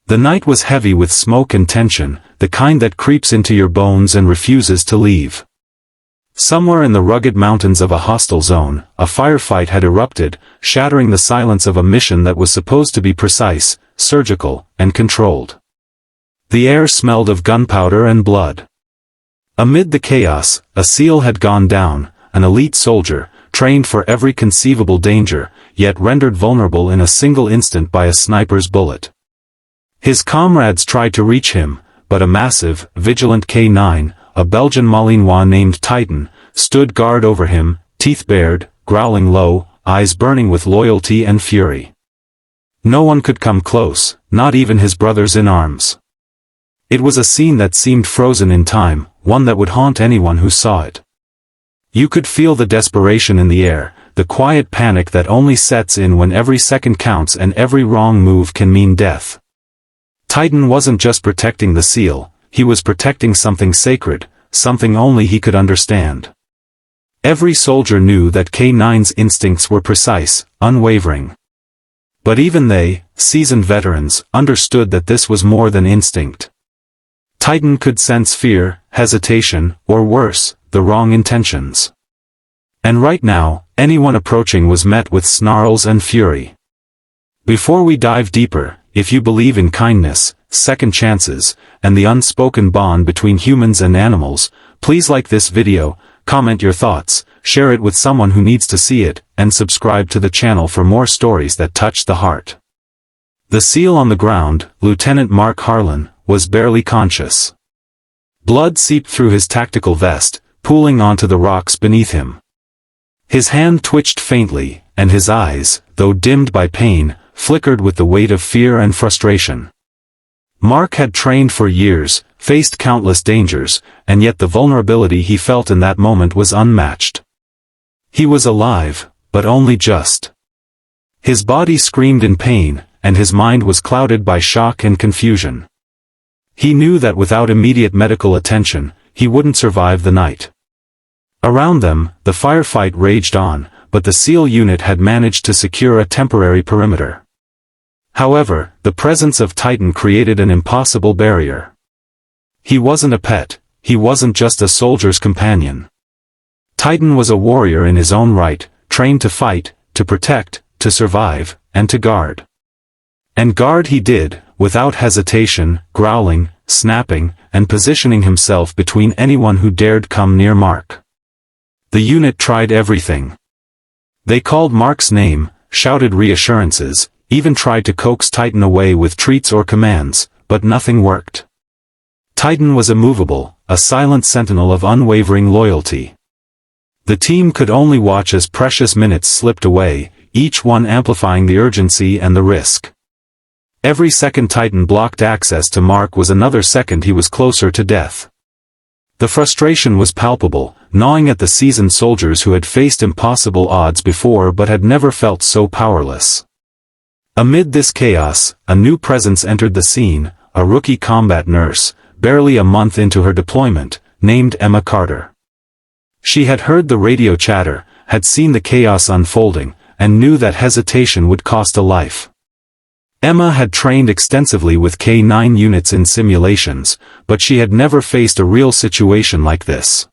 The night was heavy with smoke and tension, the kind that creeps into your bones and refuses to leave. Somewhere in the rugged mountains of a hostile zone, a firefight had erupted, shattering the silence of a mission that was supposed to be precise, surgical, and controlled. The air smelled of gunpowder and blood. Amid the chaos, a SEAL had gone down, an elite soldier, trained for every conceivable danger, yet rendered vulnerable in a single instant by a sniper's bullet. His comrades tried to reach him, but a massive, vigilant K9, a Belgian Malinois named Titan, stood guard over him, teeth bared, growling low, eyes burning with loyalty and fury. No one could come close, not even his brothers in arms. It was a scene that seemed frozen in time, one that would haunt anyone who saw it. You could feel the desperation in the air, the quiet panic that only sets in when every second counts and every wrong move can mean death. Titan wasn't just protecting the SEAL, he was protecting something sacred, something only he could understand. Every soldier knew that K9's instincts were precise, unwavering. But even they, seasoned veterans, understood that this was more than instinct. Titan could sense fear, hesitation, or worse, the wrong intentions. And right now, anyone approaching was met with snarls and fury. Before we dive deeper, if you believe in kindness, second chances, and the unspoken bond between humans and animals, please like this video, comment your thoughts, share it with someone who needs to see it, and subscribe to the channel for more stories that touch the heart. The SEAL on the ground, Lieutenant Mark Harlan, was barely conscious. Blood seeped through his tactical vest, pooling onto the rocks beneath him. His hand twitched faintly, and his eyes, though dimmed by pain, flickered with the weight of fear and frustration. Mark had trained for years, faced countless dangers, and yet the vulnerability he felt in that moment was unmatched. He was alive, but only just. His body screamed in pain, and his mind was clouded by shock and confusion. He knew that without immediate medical attention, he wouldn't survive the night. Around them, the firefight raged on, but the SEAL unit had managed to secure a temporary perimeter. However, the presence of Titan created an impossible barrier. He wasn't a pet, he wasn't just a soldier's companion. Titan was a warrior in his own right, trained to fight, to protect, to survive, and to guard. And guard he did, without hesitation, growling, snapping, and positioning himself between anyone who dared come near Mark. The unit tried everything. They called Mark's name, shouted reassurances, even tried to coax Titan away with treats or commands, but nothing worked. Titan was immovable, a silent sentinel of unwavering loyalty. The team could only watch as precious minutes slipped away, each one amplifying the urgency and the risk. Every second Titan blocked access to Mark was another second he was closer to death. The frustration was palpable, gnawing at the seasoned soldiers who had faced impossible odds before but had never felt so powerless. Amid this chaos, a new presence entered the scene, a rookie combat nurse, barely a month into her deployment, named Emma Carter. She had heard the radio chatter, had seen the chaos unfolding, and knew that hesitation would cost a life. Emma had trained extensively with K9 units in simulations, but she had never faced a real situation like this.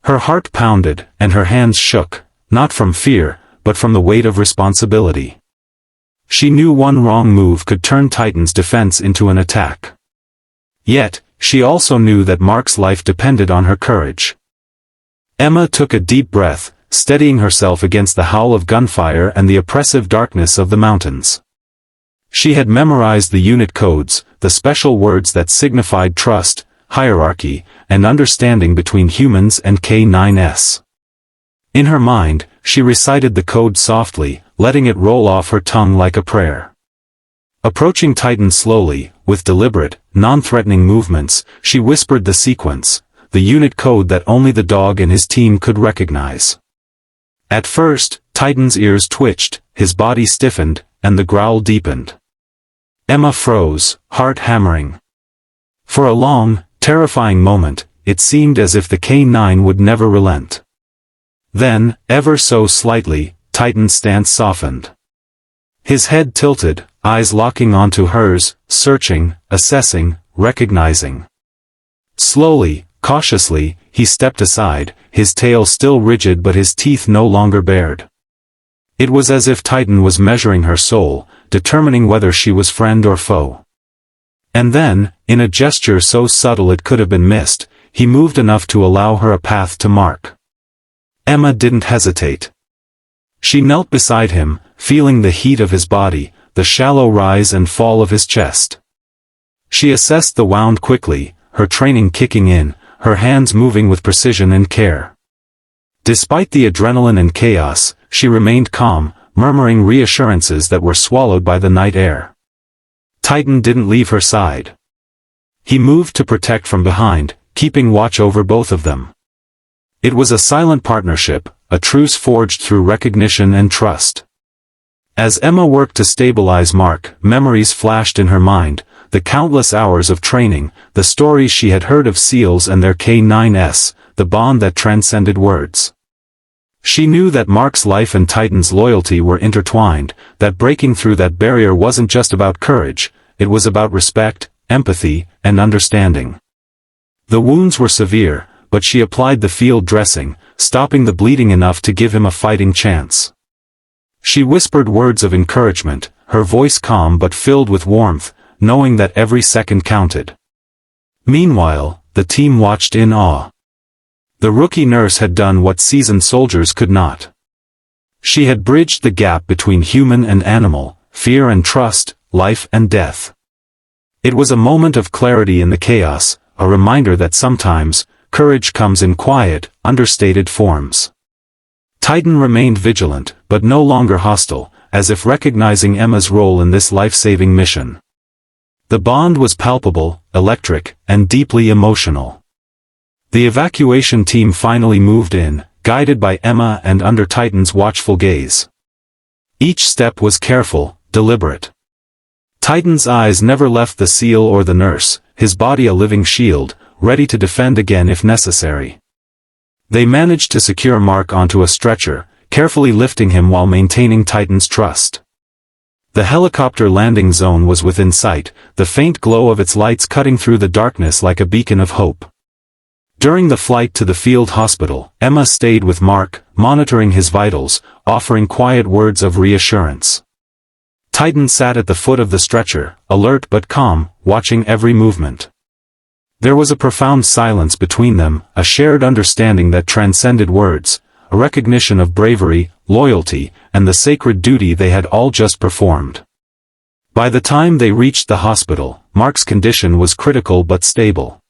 Her heart pounded, and her hands shook, not from fear, but from the weight of responsibility. She knew one wrong move could turn Titan's defense into an attack. Yet, she also knew that Mark's life depended on her courage. Emma took a deep breath, steadying herself against the howl of gunfire and the oppressive darkness of the mountains. She had memorized the unit codes, the special words that signified trust, hierarchy, and understanding between humans and K9s. In her mind, she recited the code softly, letting it roll off her tongue like a prayer. Approaching Titan slowly, with deliberate, non-threatening movements, she whispered the sequence, the unit code that only the dog and his team could recognize. At first, Titan's ears twitched, his body stiffened, and the growl deepened. Emma froze, heart hammering. For a long, terrifying moment, it seemed as if the K9 would never relent. Then, ever so slightly, Titan's stance softened. His head tilted, eyes locking onto hers, searching, assessing, recognizing. Slowly, cautiously, he stepped aside, his tail still rigid but his teeth no longer bared. It was as if Titan was measuring her soul, determining whether she was friend or foe. And then, in a gesture so subtle it could have been missed, he moved enough to allow her a path to mark. Emma didn't hesitate. She knelt beside him, feeling the heat of his body, the shallow rise and fall of his chest. She assessed the wound quickly, her training kicking in, her hands moving with precision and care. Despite the adrenaline and chaos, she remained calm, murmuring reassurances that were swallowed by the night air. Titan didn't leave her side. He moved to protect from behind, keeping watch over both of them. It was a silent partnership, a truce forged through recognition and trust. As Emma worked to stabilize Mark, memories flashed in her mind, the countless hours of training, the stories she had heard of SEALs and their K9s, the bond that transcended words. She knew that Mark's life and Titan's loyalty were intertwined, that breaking through that barrier wasn't just about courage, it was about respect, empathy, and understanding. The wounds were severe, but she applied the field dressing, stopping the bleeding enough to give him a fighting chance. She whispered words of encouragement, her voice calm but filled with warmth, knowing that every second counted. Meanwhile, the team watched in awe. The rookie nurse had done what seasoned soldiers could not. She had bridged the gap between human and animal, fear and trust, life and death. It was a moment of clarity in the chaos, a reminder that sometimes, courage comes in quiet, understated forms. Titan remained vigilant, but no longer hostile, as if recognizing Emma's role in this life-saving mission. The bond was palpable, electric, and deeply emotional. The evacuation team finally moved in, guided by Emma and under Titan's watchful gaze. Each step was careful, deliberate. Titan's eyes never left the SEAL or the nurse, his body a living shield, ready to defend again if necessary. They managed to secure Mark onto a stretcher, carefully lifting him while maintaining Titan's trust. The helicopter landing zone was within sight, the faint glow of its lights cutting through the darkness like a beacon of hope. During the flight to the field hospital, Emma stayed with Mark, monitoring his vitals, offering quiet words of reassurance. Titan sat at the foot of the stretcher, alert but calm, watching every movement. There was a profound silence between them, a shared understanding that transcended words, a recognition of bravery, loyalty, and the sacred duty they had all just performed. By the time they reached the hospital, Mark's condition was critical but stable.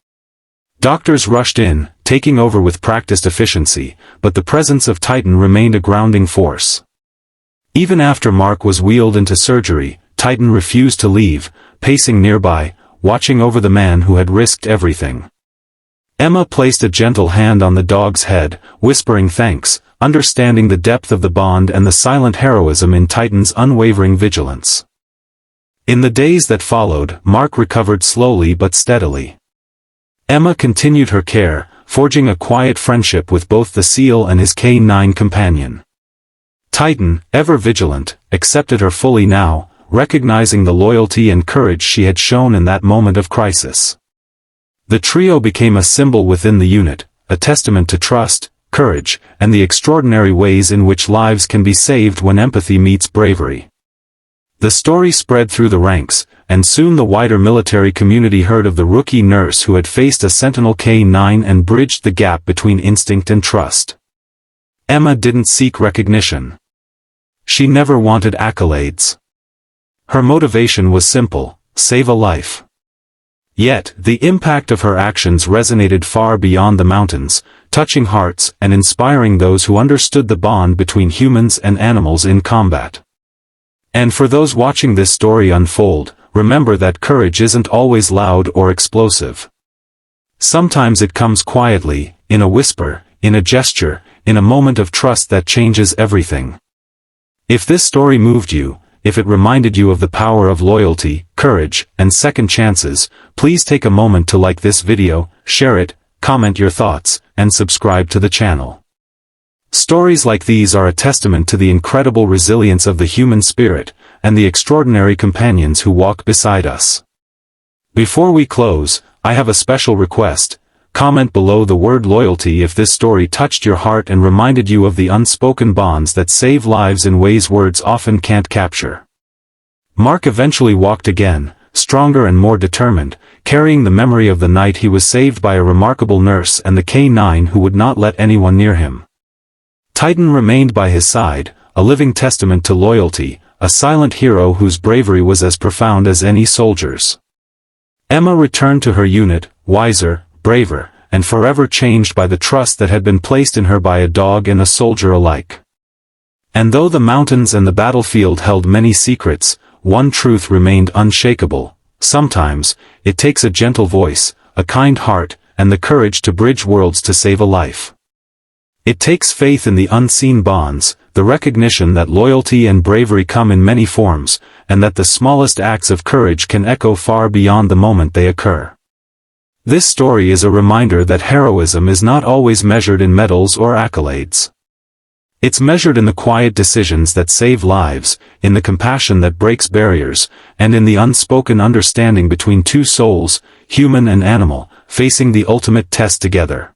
Doctors rushed in, taking over with practiced efficiency, but the presence of Titan remained a grounding force. Even after Mark was wheeled into surgery, Titan refused to leave, pacing nearby, watching over the man who had risked everything. Emma placed a gentle hand on the dog's head, whispering thanks, understanding the depth of the bond and the silent heroism in Titan's unwavering vigilance. In the days that followed, Mark recovered slowly but steadily. Emma continued her care, forging a quiet friendship with both the SEAL and his K9 companion. Titan, ever vigilant, accepted her fully now, recognizing the loyalty and courage she had shown in that moment of crisis. The trio became a symbol within the unit, a testament to trust, courage, and the extraordinary ways in which lives can be saved when empathy meets bravery. The story spread through the ranks, and soon the wider military community heard of the rookie nurse who had faced a Sentinel K9 and bridged the gap between instinct and trust. Emma didn't seek recognition. She never wanted accolades. Her motivation was simple: save a life. Yet, the impact of her actions resonated far beyond the mountains, touching hearts and inspiring those who understood the bond between humans and animals in combat. And for those watching this story unfold, remember that courage isn't always loud or explosive. Sometimes it comes quietly, in a whisper, in a gesture, in a moment of trust that changes everything. If this story moved you, if it reminded you of the power of loyalty, courage, and second chances, please take a moment to like this video, share it, comment your thoughts, and subscribe to the channel. Stories like these are a testament to the incredible resilience of the human spirit, and the extraordinary companions who walk beside us. Before we close, I have a special request. Comment below the word loyalty if this story touched your heart and reminded you of the unspoken bonds that save lives in ways words often can't capture. Mark eventually walked again, stronger and more determined, carrying the memory of the night he was saved by a remarkable nurse and the K9 who would not let anyone near him. Titan remained by his side, a living testament to loyalty, a silent hero whose bravery was as profound as any soldier's. Emma returned to her unit, wiser, braver, and forever changed by the trust that had been placed in her by a dog and a soldier alike. And though the mountains and the battlefield held many secrets, one truth remained unshakable: sometimes, it takes a gentle voice, a kind heart, and the courage to bridge worlds to save a life. It takes faith in the unseen bonds, the recognition that loyalty and bravery come in many forms, and that the smallest acts of courage can echo far beyond the moment they occur. This story is a reminder that heroism is not always measured in medals or accolades. It's measured in the quiet decisions that save lives, in the compassion that breaks barriers, and in the unspoken understanding between two souls, human and animal, facing the ultimate test together.